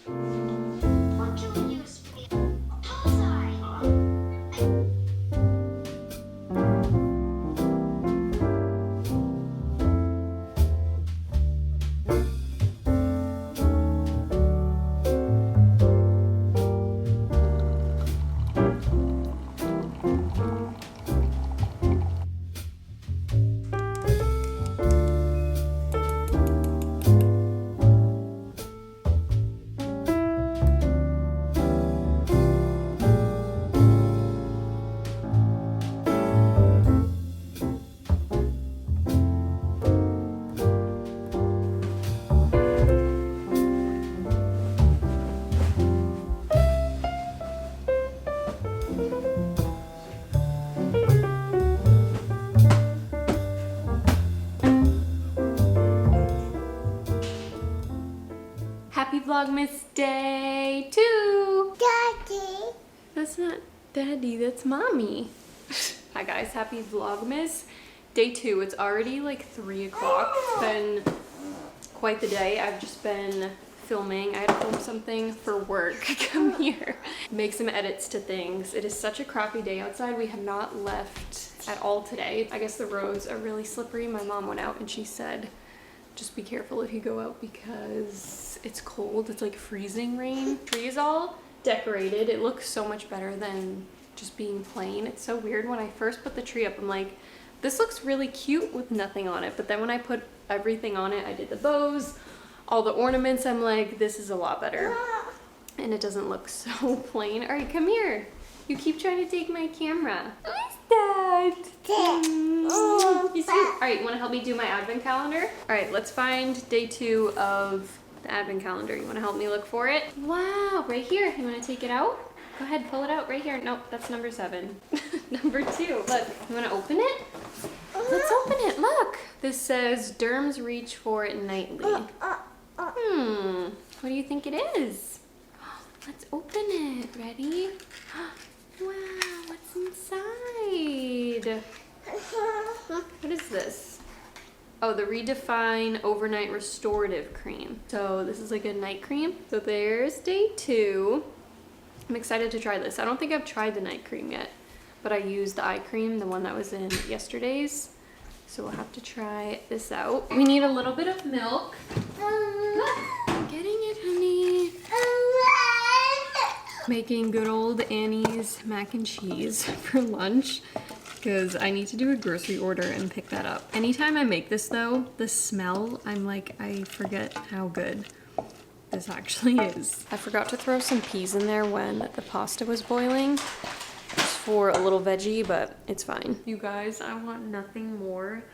What can we use for the bullseye? Happy Vlogmas Day 2! Daddy. That's not Daddy, that's Mommy. Hi guys, happy Vlogmas Day 2. It's already like 3 o'clock. It's been quite the day. I've just been filming. I had to film something for work. Come here. Make some edits to things. It is such a crappy day outside. We have not left at all today. I guess the roads are really slippery. My mom went out and she said, just be careful if you go out because it's cold. It's like freezing rain. Tree is all decorated. It looks so much better than just being plain. It's so weird. When I first put the tree up, I'm like, this looks really cute with nothing on it. But then when I put everything on it, I did the bows, all the ornaments, I'm like, this is a lot better. And it doesn't look so plain. All right, come here. You keep trying to take my camera. What's that? You see? All right, you want to help me do my advent calendar? All right, let's find day 2 of the advent calendar. You want to help me look for it? Wow, right here. You want to take it out? Go ahead, pull it out right here. Nope, that's number 7. Number 2. Look, you want to open it? Let's open it. Look. This says Derms reach for it nightly. What do you think it is? Let's open it. Ready? Wow, what's inside? What is this? Oh, the Redefine Overnight Restorative Cream. So this is like a night cream. So there's day 2. I'm excited to try this. I don't think I've tried the night cream yet, but I used the eye cream, the one that was in yesterday's. So we'll have to try this out. We need a little bit of milk. Look, I'm getting it, honey. Making good old Annie's mac and cheese for lunch because I need to do a grocery order and pick that up. Anytime I make this though, the smell, I'm like, I forget how good this actually is. I forgot to throw some peas in there when the pasta was boiling just for a little veggie, but it's fine. You guys, I want nothing more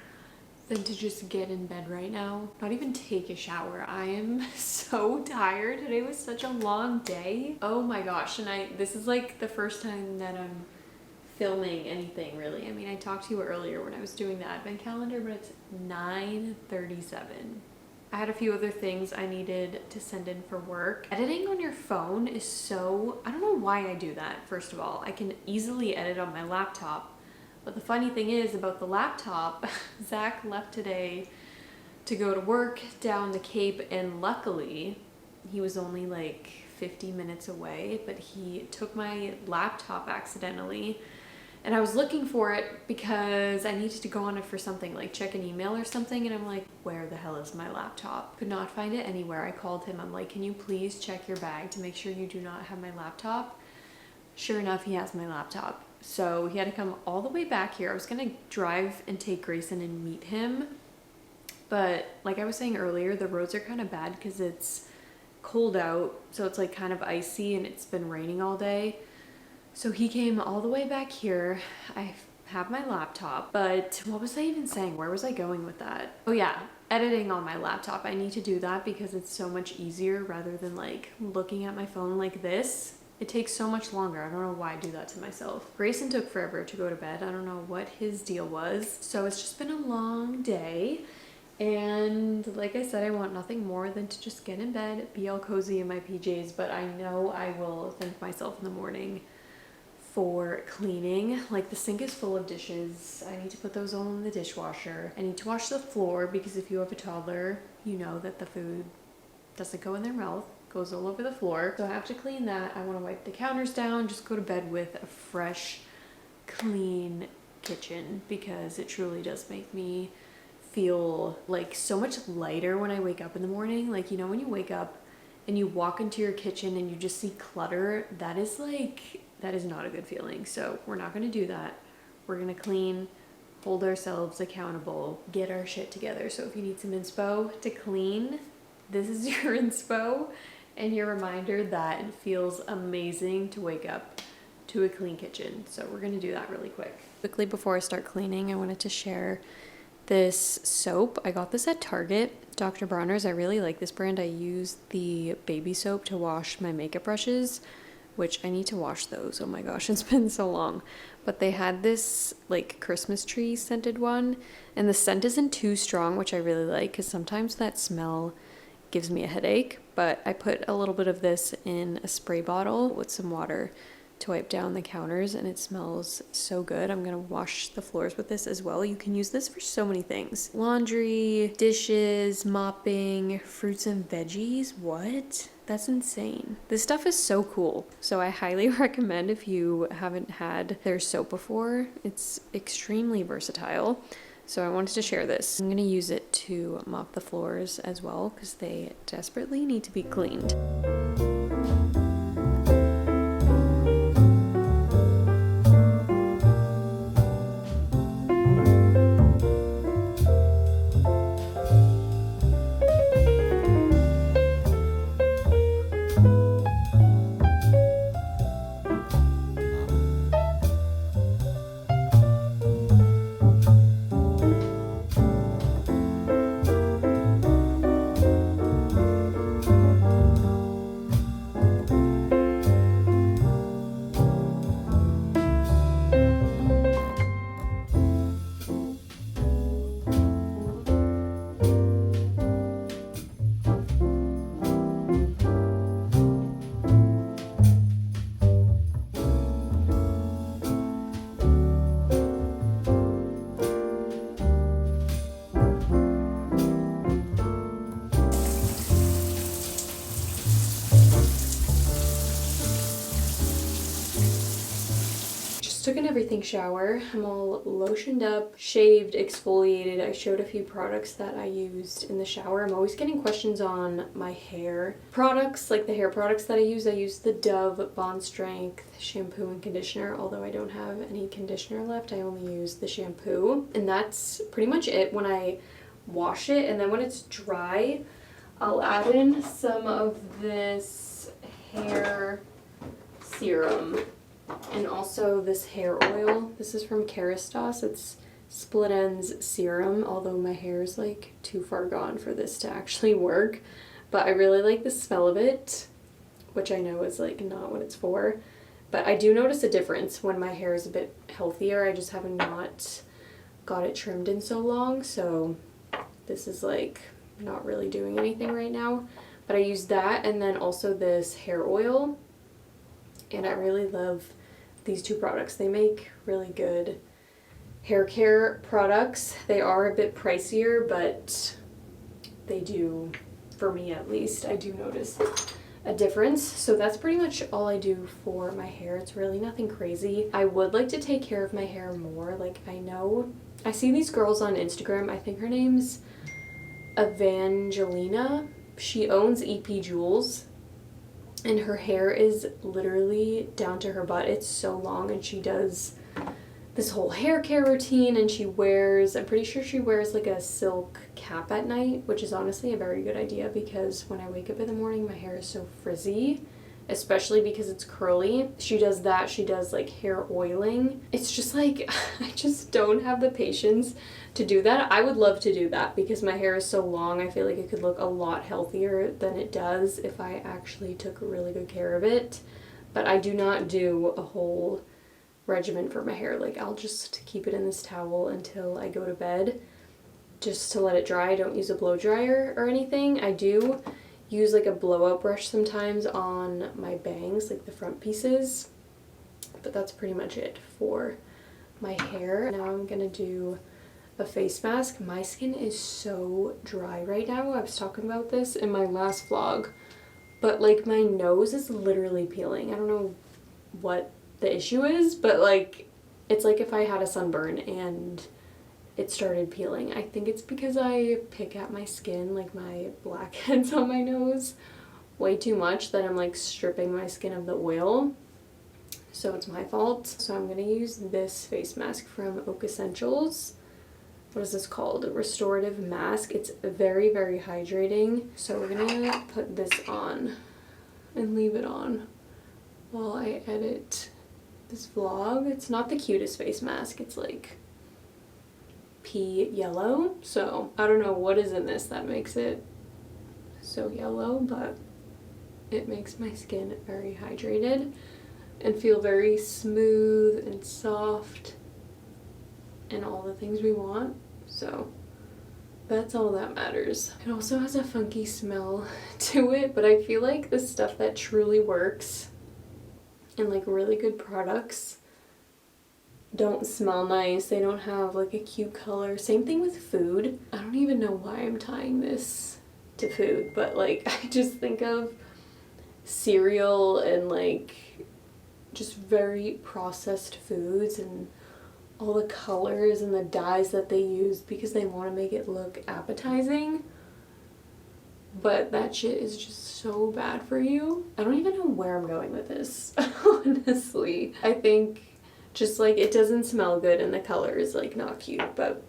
than to just get in bed right now. Not even take a shower. I am so tired. Today was such a long day. Oh my gosh, and this is like the first time that I'm filming anything really. I mean, I talked to you earlier when I was doing the advent calendar, but it's 9:37. I had a few other things I needed to send in for work. Editing on your phone is so, I don't know why I do that, first of all. I can easily edit on my laptop. But the funny thing is about the laptop, Zach left today to go to work down the Cape, and luckily he was only like 50 minutes away, but he took my laptop accidentally. And I was looking for it because I needed to go on it for something, like check an email or something, and I'm like, where the hell is my laptop? Could not find it anywhere. I called him. I'm like, can you please check your bag to make sure you do not have my laptop? Sure enough, he has my laptop. So he had to come all the way back here. I was gonna drive and take Grayson and meet him, but like I was saying earlier, the roads are kind of bad because it's cold out, so it's like kind of icy and it's been raining all day. So he came all the way back here. I have my laptop, but what was I even saying? Where was I going with that? Oh yeah, editing on my laptop. I need to do that because it's so much easier rather than like looking at my phone like this. It takes so much longer. I don't know why I do that to myself. Grayson took forever to go to bed. I don't know what his deal was. So it's just been a long day. And like I said, I want nothing more than to just get in bed, be all cozy in my PJs, but I know I will thank myself in the morning for cleaning. Like the sink is full of dishes. I need to put those all in the dishwasher. I need to wash the floor because if you have a toddler, you know that the food doesn't go in their mouth. goes all over the floor. So I have to clean that. I want to wipe the counters down, just go to bed with a fresh, clean kitchen, because it truly does make me feel like so much lighter when I wake up in the morning. Like, you know, when you wake up and you walk into your kitchen and you just see clutter, that is not a good feeling. So we're not going to do that. We're going to clean, hold ourselves accountable, get our shit together. So if you need some inspo to clean, this is your inspo and your reminder that it feels amazing to wake up to a clean kitchen. So we're going to do that really quick. Quickly before I start cleaning, I wanted to share this soap. I got this at Target, Dr. Bronner's. I really like this brand. I use the baby soap to wash my makeup brushes, which I need to wash those. Oh my gosh, it's been so long. But they had this like Christmas tree scented one, and the scent isn't too strong, which I really like because sometimes that smell gives me a headache. But I put a little bit of this in a spray bottle with some water to wipe down the counters, and it smells so good. I'm gonna wash the floors with this as well. You can use this for so many things. Laundry, dishes, mopping, fruits and veggies. What? That's insane. This stuff is so cool. So I highly recommend if you haven't had their soap before. It's extremely versatile. So I wanted to share this. I'm gonna use it to mop the floors as well because they desperately need to be cleaned. Took an everything shower. I'm all lotioned up, shaved, exfoliated. I showed a few products that I used in the shower. I'm always getting questions on my hair products, like the hair products that I use. I use the Dove Bond Strength shampoo and conditioner, although I don't have any conditioner left. I only use the shampoo, and that's pretty much it when I wash it. And then when it's dry, I'll add in some of this hair serum and also this hair oil. This is from Kerastase. It's Split Ends Serum, although my hair is like too far gone for this to actually work. But I really like the smell of it, which I know is like not what it's for. But I do notice a difference when my hair is a bit healthier. I just have not got it trimmed in so long, so this is like not really doing anything right now. But I use that and then also this hair oil. And I really love these two products. They make really good hair care products. They are a bit pricier, but they do, for me at least, I do notice a difference. So that's pretty much all I do for my hair. It's really nothing crazy. I would like to take care of my hair more. Like, I see these girls on Instagram. I think her name's Evangelina. She owns EP Jewels. And her hair is literally down to her butt. It's so long, and she does this whole hair care routine, and she wears, I'm pretty sure she wears like a silk cap at night, which is honestly a very good idea because when I wake up in the morning, my hair is so frizzy, especially because it's curly. She does that. She does like hair oiling. It's just like, I just don't have the patience to do that. I would love to do that because my hair is so long. I feel like it could look a lot healthier than it does if I actually took really good care of it. But I do not do a whole regimen for my hair. Like, I'll just keep it in this towel until I go to bed just to let it dry. I don't use a blow dryer or anything. I do use like a blowout brush sometimes on my bangs, like the front pieces, but that's pretty much it for my hair. Now I'm gonna do a face mask. My skin is so dry right now. I was talking about this in my last vlog, but like my nose is literally peeling. I don't know what the issue is, but like it's like if I had a sunburn and it started peeling. I think it's because I pick at my skin, like my blackheads on my nose, way too much that I'm like stripping my skin of the oil. So it's my fault. So I'm gonna use this face mask from Oak Essentials. What is this called? Restorative mask. It's very, very hydrating. So we're gonna put this on and leave it on while I edit this vlog. It's not the cutest face mask. It's like pea yellow. So I don't know what is in this that makes it so yellow, but it makes my skin very hydrated and feel very smooth and soft and all the things we want. So that's all that matters. It also has a funky smell to it, but I feel like the stuff that truly works and like really good products don't smell nice. They don't have like a cute color. Same thing with food. I don't even know why I'm tying this to food, but like I just think of cereal and like just very processed foods and all the colors and the dyes that they use because they want to make it look appetizing. But that shit is just so bad for you. I don't even know where I'm going with this, honestly. I think just like it doesn't smell good and the color is like not cute, but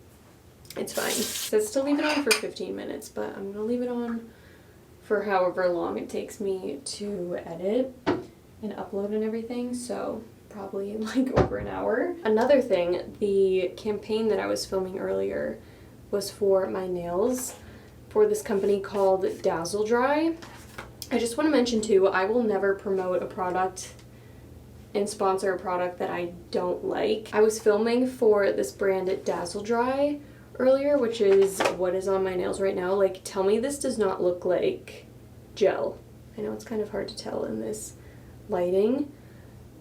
it's fine. It says to leave it on for 15 minutes, but I'm gonna leave it on for however long it takes me to edit and upload and everything, so probably like over an hour. Another thing, the campaign that I was filming earlier was for my nails for this company called Dazzle Dry. I just want to mention too, I will never promote a product and sponsor a product that I don't like. I was filming for this brand at Dazzle Dry earlier, which is what is on my nails right now. Like, tell me this does not look like gel. I know it's kind of hard to tell in this lighting,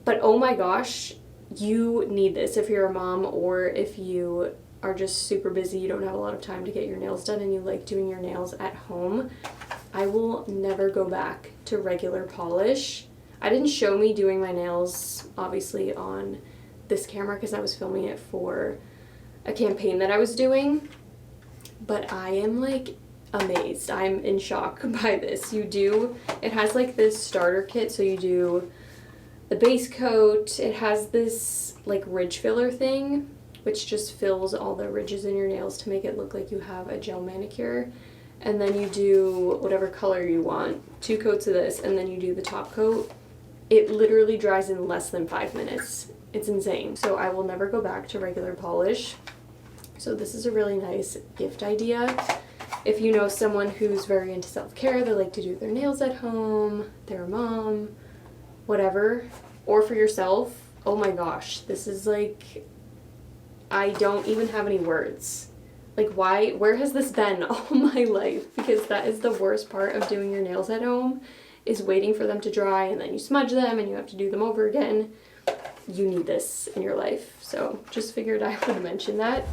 but oh my gosh, you need this if you're a mom or if you are just super busy, you don't have a lot of time to get your nails done and you like doing your nails at home. I will never go back to regular polish. I didn't show me doing my nails obviously on this camera because I was filming it for a campaign that I was doing, but I am like amazed. I'm in shock by this. It has like this starter kit, so you do the base coat. It has this like ridge filler thing, which just fills all the ridges in your nails to make it look like you have a gel manicure. And then you do whatever color you want, 2 coats of this, and then you do the top coat. It literally dries in less than 5 minutes. It's insane. So I will never go back to regular polish. So this is a really nice gift idea. If you know someone who's very into self-care, they like to do their nails at home, their mom, whatever, or for yourself, oh my gosh, this is like, I don't even have any words. Like, where has this been all my life? Because that is the worst part of doing your nails at home, is waiting for them to dry and then you smudge them and you have to do them over again. You need this in your life. So just figured I would mention that.